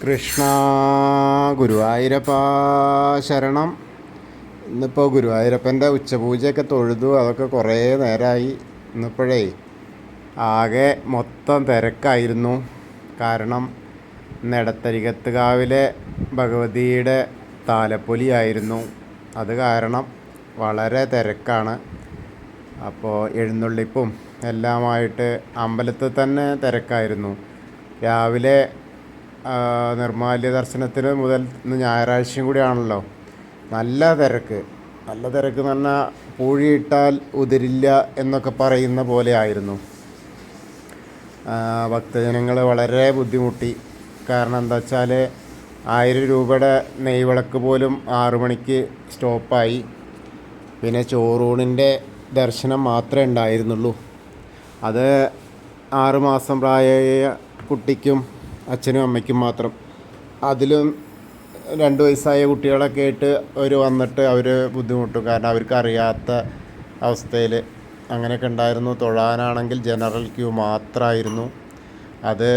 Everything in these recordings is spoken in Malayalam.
കൃഷ്ണ ഗുരുവായൂരപ്പ ശരണം. ഇന്നിപ്പോൾ ഗുരുവായൂരപ്പൻ്റെ ഉച്ചപൂജയൊക്കെ തൊഴുതു. അതൊക്കെ കുറേ നേരമായി. ഇന്നിപ്പോഴേ ആകെ മൊത്തം തിരക്കായിരുന്നു. കാരണം ഇന്ന് എടത്തരികത്തുകാവിലെ ഭഗവതിയുടെ താലപ്പൊലിയായിരുന്നു. അത് കാരണം വളരെ തിരക്കാണ്. അപ്പോൾ എഴുന്നള്ളിപ്പും എല്ലാമായിട്ട് അമ്പലത്തിൽ തന്നെ തിരക്കായിരുന്നു. രാവിലെ നിർമ്മാല്യ ദർശനത്തിന് മുതൽ ഇന്ന് ഞായറാഴ്ചയും കൂടിയാണല്ലോ. നല്ല തിരക്ക് എന്ന് പറഞ്ഞാൽ പൂഴിയിട്ടാൽ ഉതിരില്ല എന്നൊക്കെ പറയുന്ന പോലെ ആയിരുന്നു. ഭക്തജനങ്ങൾ വളരെ ബുദ്ധിമുട്ടി. കാരണം എന്താ വെച്ചാൽ 1000 രൂപയുടെ നെയ്വിളക്ക് പോലും 6 മണിക്ക് സ്റ്റോപ്പായി. പിന്നെ ചോറൂണിൻ്റെ ദർശനം മാത്രമേ ഉണ്ടായിരുന്നുള്ളൂ. അത് 6 മാസം പ്രായമായ കുട്ടിക്കും അച്ഛനും അമ്മയ്ക്കും മാത്രം. അതിലും 2 വയസ്സായ കുട്ടികളൊക്കെ ആയിട്ട് അവർ വന്നിട്ട് അവർ ബുദ്ധിമുട്ടും. കാരണം അവർക്ക് അറിയാത്ത അവസ്ഥയിൽ അങ്ങനെയൊക്കെ ഉണ്ടായിരുന്നു. തൊഴാനാണെങ്കിൽ ജനറൽ ക്യൂ മാത്രമായിരുന്നു. അത്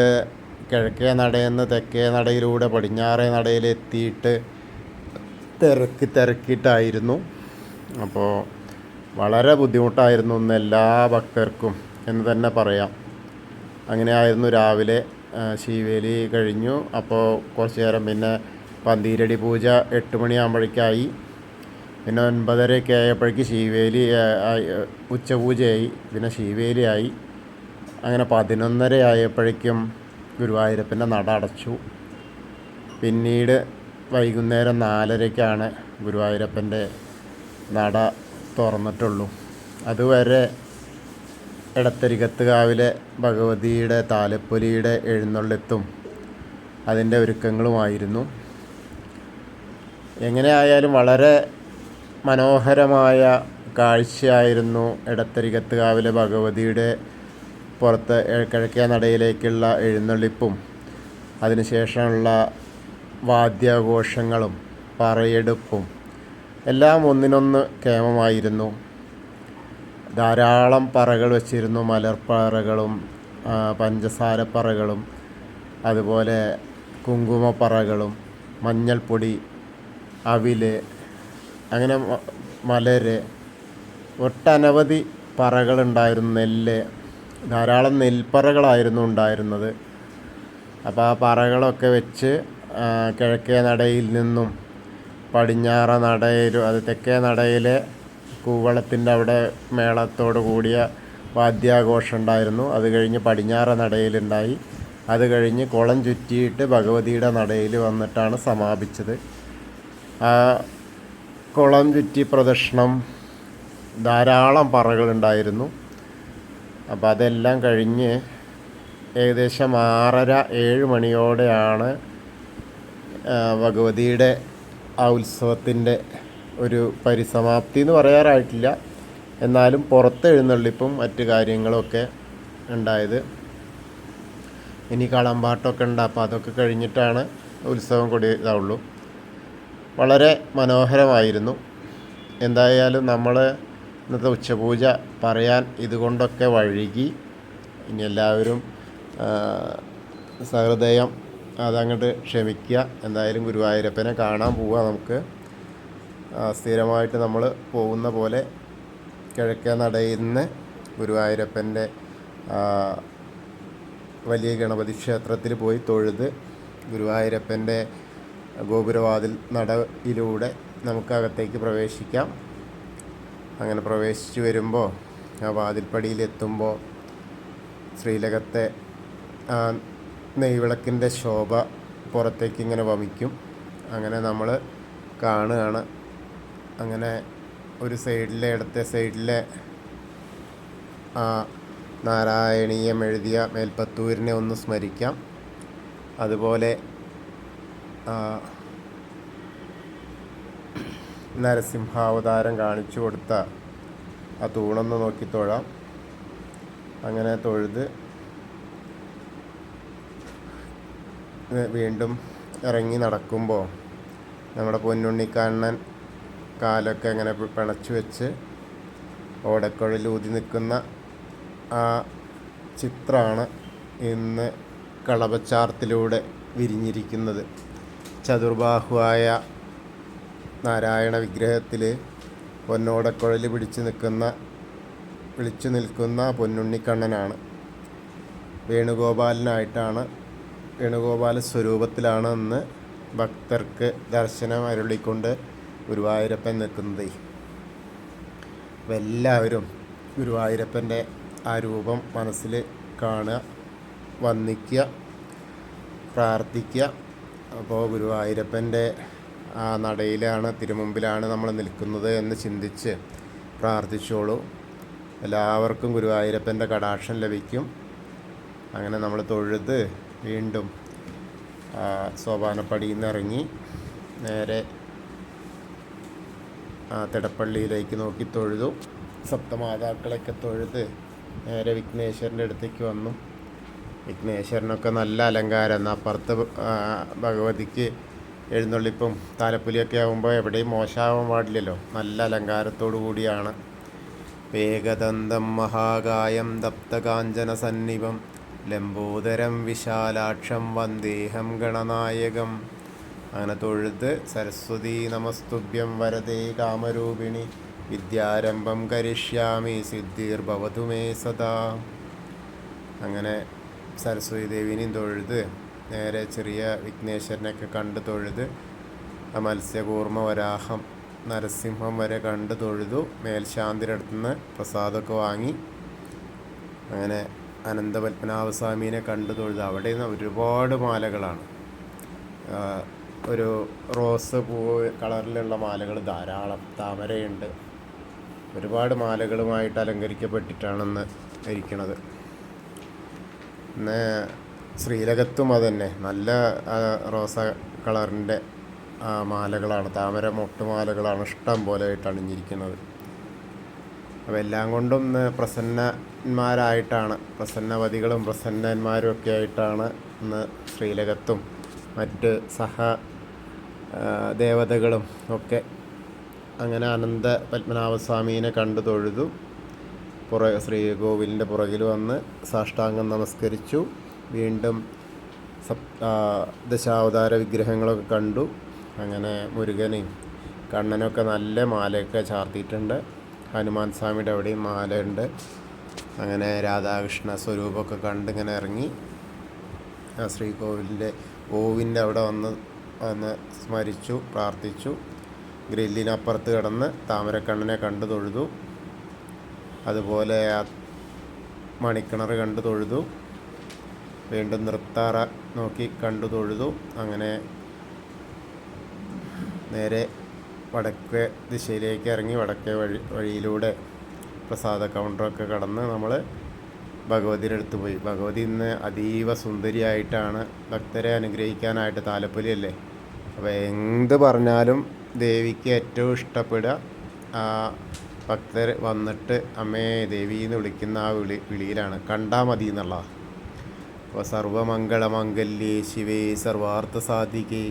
കിഴക്കേ നടയിൽ നിന്ന് തെക്കേ നടയിലൂടെ പടിഞ്ഞാറേ നടയിലെത്തിയിട്ട് തിരക്കിയിട്ടായിരുന്നു. അപ്പോൾ വളരെ ബുദ്ധിമുട്ടായിരുന്നു ഇന്ന് എല്ലാ ഭക്തർക്കും എന്ന് തന്നെ പറയാം. അങ്ങനെയായിരുന്നു. രാവിലെ ശീവേലി കഴിഞ്ഞു. അപ്പോൾ കുറച്ച് നേരം പിന്നെ പന്തീരടി പൂജ 8 മണിയാകുമ്പോഴേക്കായി. പിന്നെ 9:30 ആയപ്പോഴേക്ക് ശീവേലി ഉച്ചപൂജയായി. പിന്നെ ശീവേലിയായി. അങ്ങനെ 11:30 ആയപ്പോഴേക്കും ഗുരുവായൂരപ്പൻ്റെ നട അടച്ചു. പിന്നീട് വൈകുന്നേരം 4:30ക്കാണ് ഗുരുവായൂരപ്പൻ്റെ നട തുറന്നിട്ടുള്ളൂ. അതുവരെ എടത്തരികത്തുകാവിലെ ഭഗവതിയുടെ താലപ്പൊലിയുടെ എഴുന്നള്ളത്തും അതിൻ്റെ ഒരുക്കങ്ങളുമായിരുന്നു. എങ്ങനെയായാലും വളരെ മനോഹരമായ കാഴ്ചയായിരുന്നു എടത്തരികത്തുകാവിലെ ഭഗവതിയുടെ പുറത്ത് കിഴക്കേ നടയിലേക്കുള്ള എഴുന്നള്ളിപ്പും അതിനുശേഷമുള്ള വാദ്യാഘോഷങ്ങളും പറയെടുപ്പും എല്ലാം ഒന്നിനൊന്ന് കേമമായിരുന്നു. ധാരാളം പറകൾ വച്ചിരുന്നു. മലർപ്പറകളും പഞ്ചസാരപ്പറകളും അതുപോലെ കുങ്കുമപ്പറകളും മഞ്ഞൾപ്പൊടി, അവില്, അങ്ങനെ മലര്, ഒട്ടനവധി പറകളുണ്ടായിരുന്നു. നെല്ല്, ധാരാളം നെൽപ്പറകളായിരുന്നു ഉണ്ടായിരുന്നത്. അപ്പോൾ ആ പറകളൊക്കെ വെച്ച് കിഴക്കേ നടയിൽ നിന്നും പടിഞ്ഞാറ നടയിലും അത് തെക്കേ നടയിലെ കൂവളത്തിൻ്റെ അവിടെ മേളത്തോട് കൂടിയ വാദ്യാഘോഷം ഉണ്ടായിരുന്നു. അത് കഴിഞ്ഞ് പടിഞ്ഞാറ നടയിലുണ്ടായി. അത് കഴിഞ്ഞ് കുളം ചുറ്റിയിട്ട് ഭഗവതിയുടെ നടയിൽ വന്നിട്ടാണ് സമാപിച്ചത്. ആ കുളം ചുറ്റി പ്രദക്ഷിണം ധാരാളം പറകളുണ്ടായിരുന്നു. അപ്പോൾ അതെല്ലാം കഴിഞ്ഞ് ഏകദേശം 6:30-7 മണിയോടെയാണ് ഭഗവതിയുടെ ആ ഉത്സവത്തിൻ്റെ ഒരു പരിസമാപ്തി എന്ന് പറയാറായിട്ടില്ല. എന്നാലും പുറത്ത് എഴുന്നള്ളിപ്പും മറ്റു കാര്യങ്ങളൊക്കെ ഉണ്ടായത്. ഇനി കളമ്പാട്ടമൊക്കെ ഉണ്ട്. അപ്പോൾ അതൊക്കെ കഴിഞ്ഞിട്ടാണ് ഉത്സവം ഇതാവുള്ളൂ. വളരെ മനോഹരമായിരുന്നു. എന്തായാലും നമ്മൾ ഇന്നത്തെ ഉച്ചപൂജ പറയാൻ ഇതുകൊണ്ടൊക്കെ വഴുകി. ഇനി എല്ലാവരും സഹൃദയം അതങ്ങോട്ട് ക്ഷമിക്കുക. എന്തായാലും ഗുരുവായൂരപ്പനെ കാണാൻ പോവുക. നമുക്ക് സ്ഥിരമായിട്ട് നമ്മൾ പോകുന്ന പോലെ കിഴക്കേ നടയിൽ നിന്ന് ഗുരുവായൂരപ്പൻ്റെ വലിയ ഗണപതി ക്ഷേത്രത്തിൽ പോയി തൊഴുത് ഗുരുവായൂരപ്പൻ്റെ ഗോപുരവാതിൽ നടയിലൂടെ നമുക്കകത്തേക്ക് പ്രവേശിക്കാം. അങ്ങനെ പ്രവേശിച്ച് വരുമ്പോൾ ആ വാതിൽപ്പടിയിലെത്തുമ്പോൾ ശ്രീലകത്തെ നെയ്വിളക്കിൻ്റെ ശോഭ പുറത്തേക്ക് ഇങ്ങനെ വമിക്കും. അങ്ങനെ നമ്മൾ കാണുകയാണ്. അങ്ങനെ ഒരു സൈഡിലെ ഇടത്തെ സൈഡിലെ നാരായണീയം എഴുതിയ മേൽപ്പത്തൂരിനെ ഒന്ന് സ്മരിക്കാം. അതുപോലെ നരസിംഹാവതാരം കാണിച്ചു കൊടുത്ത ആ തൂണൊന്ന് നോക്കി തൊഴാം. അങ്ങനെ തൊഴുത് വീണ്ടും ഇറങ്ങി നടക്കുമ്പോൾ നമ്മുടെ പൊന്നുണ്ണിക്കണ്ണൻ കാലൊക്കെ അങ്ങനെ പിണച്ചു വെച്ച് ഓടക്കുഴൽ ഊതി നിൽക്കുന്ന ആ ചിത്രമാണ് ഇന്ന് കളഭച്ചാർത്തിലൂടെ വിരിഞ്ഞിരിക്കുന്നത്. ചതുർബാഹുവായ നാരായണ വിഗ്രഹത്തിൽ പൊന്നോടക്കുഴൽ പിടിച്ചു നിൽക്കുന്ന പൊന്നുണ്ണിക്കണ്ണനാണ്. വേണുഗോപാല സ്വരൂപത്തിലാണ് ഇന്ന് ഭക്തർക്ക് ദർശനം അരുളിക്കൊണ്ട് ഗുരുവായൂരപ്പൻ നിൽക്കുന്നത്. അപ്പോൾ എല്ലാവരും ഗുരുവായൂരപ്പൻ്റെ ആ രൂപം മനസ്സിൽ കാണുക, വന്ദിക്കുക, പ്രാർത്ഥിക്കുക. അപ്പോൾ ഗുരുവായൂരപ്പൻ്റെ ആ നടയിലാണ്, തിരുമുമ്പിലാണ് നമ്മൾ നിൽക്കുന്നത് എന്ന് ചിന്തിച്ച് പ്രാർത്ഥിച്ചോളൂ. എല്ലാവർക്കും ഗുരുവായൂരപ്പൻ്റെ കടാക്ഷം ലഭിക്കും. അങ്ങനെ നമ്മൾ തൊഴുത് വീണ്ടും സോപാനപ്പടിയിൽ നിന്ന് ഇറങ്ങി നേരെ തിടപ്പള്ളിയിലേക്ക് നോക്കി തൊഴുതു. സപ്തമാതാക്കളൊക്കെ തൊഴുത് നേരെ വിഘ്നേശ്വരൻ്റെ അടുത്തേക്ക് വന്നു. വിഘ്നേശ്വരനൊക്കെ നല്ല അലങ്കാരം. അപ്പുറത്ത് ഭഗവതിക്ക് എഴുന്നള്ളിപ്പും താലപ്പൊലിയൊക്കെ ആകുമ്പോൾ എവിടെയും മോശമാവാൻ പാടില്ലല്ലോ. നല്ല അലങ്കാരത്തോടു കൂടിയാണ്. വേഗദന്തം മഹാകായം ദപ്തകാഞ്ചന സന്നിഭം ലംബോദരം വിശാലാക്ഷം വന്ദേഹം ഗണനായകം. അങ്ങനെ തൊഴുത് സരസ്വതി നമസ്തുഭ്യം വരദേ കാമരൂപിണി വിദ്യാരംഭം കരിഷ്യാമി സിദ്ധിർഭവതു മേ സദാ. അങ്ങനെ സരസ്വതി ദേവിനെയും തൊഴുത് നേരെ ചെറിയ വിഘ്നേശ്വരനെയൊക്കെ കണ്ട് തൊഴുത് മത്സ്യകൂർമ്മ വരാഹം നരസിംഹം വരെ കണ്ട് തൊഴുതു. മേൽശാന്തിയുടെ അടുത്തുനിന്ന് പ്രസാദമൊക്കെ വാങ്ങി അങ്ങനെ അനന്തപത്മനാഭസ്വാമീനെ കണ്ടു തൊഴുതു. അവിടെ നിന്ന് ഒരുപാട് മാലകളാണ്. ഒരു റോസ് പൂവ് കളറിലുള്ള മാലകൾ ധാരാളം, താമരയുണ്ട്. ഒരുപാട് മാലകളുമായിട്ട് അലങ്കരിക്കപ്പെട്ടിട്ടാണെന്ന് ഇരിക്കുന്നത്. പിന്നെ ശ്രീലകത്തും അതുതന്നെ നല്ല റോസ കളറിൻ്റെ മാലകളാണ്, താമര മൊട്ടുമാലകളാണ് ഇഷ്ടം പോലെ ആയിട്ട് അണിഞ്ഞിരിക്കുന്നത്. അപ്പോൾ എല്ലാം കൊണ്ടും പ്രസന്നന്മാരായിട്ടാണ്, പ്രസന്നവതികളും പ്രസന്നന്മാരും ഒക്കെ ആയിട്ടാണ് ഇന്ന് ശ്രീലകത്തും മറ്റ് ദേവതകളും ഒക്കെ. അങ്ങനെ അനന്ത പത്മനാഭസ്വാമീനെ കണ്ടു തൊഴുതു. ശ്രീകോവിലിൻ്റെ പുറകിൽ വന്ന് സാഷ്ടാംഗം നമസ്കരിച്ചു. വീണ്ടും ദശാവതാര വിഗ്രഹങ്ങളൊക്കെ കണ്ടു. അങ്ങനെ മുരുകനെയും കണ്ണനൊക്കെ നല്ല മാലയൊക്കെ ചാർത്തിയിട്ടുണ്ട്. ഹനുമാൻ സ്വാമിയുടെ അവിടെയും മാലയുണ്ട്. അങ്ങനെ രാധാകൃഷ്ണ സ്വരൂപമൊക്കെ കണ്ട് ഇങ്ങനെ ഇറങ്ങി ശ്രീകോവിലിൻ്റെ ഓവിൻ്റെ അവിടെ വന്ന് സ്മരിച്ചു, പ്രാർത്ഥിച്ചു. ഗ്രില്ലിനപ്പുറത്ത് കിടന്ന് താമരക്കണ്ണനെ കണ്ടു തൊഴുതു. അതുപോലെ മണിക്കിണർ കണ്ടു തൊഴുതു. വീണ്ടും നൃത്താറ നോക്കി കണ്ടു തൊഴുതു. അങ്ങനെ നേരെ വടക്കേ ദിശയിലേക്ക് ഇറങ്ങി വടക്കേ വഴിയിലൂടെ പ്രസാദ കൗണ്ടറൊക്കെ കടന്ന് നമ്മൾ ഭഗവതിയുടെ അടുത്ത് പോയി. ഭഗവതി ഇന്ന് അതീവ സുന്ദരിയായിട്ടാണ് ഭക്തരെ അനുഗ്രഹിക്കാനായിട്ട്. താലപ്പൊലിയല്ലേ, അപ്പോൾ എന്ത് പറഞ്ഞാലും ദേവിക്ക് ഏറ്റവും ഇഷ്ടപ്പെടുക ഭക്തർ വന്നിട്ട് അമ്മേ ദേവി എന്ന് വിളിക്കുന്ന ആ വിളിയിലാണ്. കണ്ടാൽ മതി എന്നുള്ളതാണ്. അപ്പോൾ സർവമംഗളമംഗല്യേ ശിവേ സർവാർത്ഥ സാധികേ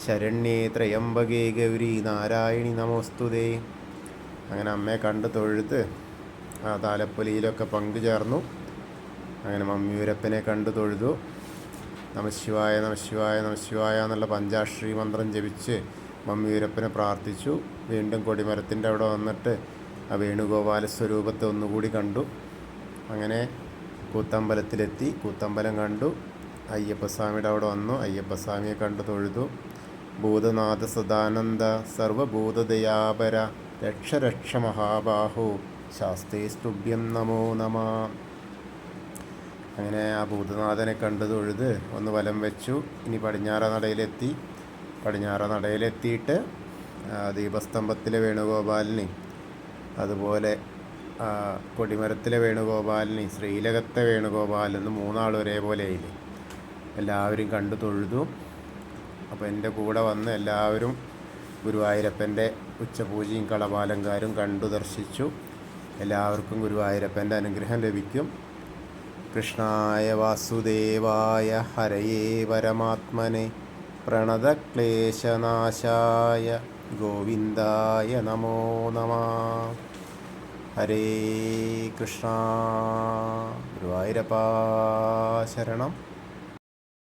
ശരണ്യേ ത്രയംബകേ ഗൗരി നാരായണി നമോസ്തുതേ. അങ്ങനെ അമ്മയെ കണ്ട് തൊഴുത് ആ താലപ്പൊലിയിലൊക്കെ പങ്കുചേർന്നു. അങ്ങനെ മമ്മിയൂരപ്പനെ കണ്ടു തൊഴുതു. നമശിവായ നമശിവായ നമശിവായ എന്നുള്ള പഞ്ചാക്ഷരി മന്ത്രം ജപിച്ച് മമ്മിയൂരപ്പനെ പ്രാർത്ഥിച്ചു. വീണ്ടും കൊടിമരത്തിൻ്റെ അവിടെ വന്നിട്ട് ആ വേണുഗോപാല സ്വരൂപത്തെ ഒന്നുകൂടി കണ്ടു. അങ്ങനെ കൂത്തമ്പലത്തിലെത്തി, കൂത്തമ്പലം കണ്ടു. അയ്യപ്പസ്വാമിയുടെ അവിടെ വന്നു, അയ്യപ്പസ്വാമിയെ കണ്ടു തൊഴുതു. ഭൂതനാഥ സദാനന്ദ സർവഭൂതദയാപര രക്ഷ രക്ഷ മഹാബാഹു ശാസ്തേസ്തുഭ്യം നമോ നമ. അങ്ങനെ ആ ഭൂതനാഥനെ കണ്ടു തൊഴുത് ഒന്ന് വലം വെച്ചു. ഇനി പടിഞ്ഞാറ നടയിലെത്തിയിട്ട് ദീപസ്തംഭത്തിലെ വേണുഗോപാലിനെയും അതുപോലെ കൊടിമരത്തിലെ വേണുഗോപാലിനെയും ശ്രീലകത്തെ വേണുഗോപാലെന്ന് മൂന്നാൾ ഒരേപോലെ ആയില്ലേ, എല്ലാവരും കണ്ടു തൊഴുതു. അപ്പോൾ എൻ്റെ കൂടെ വന്ന് എല്ലാവരും ഗുരുവായൂരപ്പൻ്റെ ഉച്ചപൂജയും കളഭാലങ്കാരും കണ്ടു ദർശിച്ചു. എല്ലാവർക്കും ഗുരുവായൂരപ്പൻ്റെ അനുഗ്രഹം ലഭിക്കും. കൃഷ്ണായ വാസുദേവായ ഹരയേ പരമാത്മനെ പ്രണതക്ലേശനാശായ ഗോവിന്ദായ നമോ നമഃ. ഹരേ കൃഷ്ണ. ഗുരുവായൂരപ്പാ ശരണം.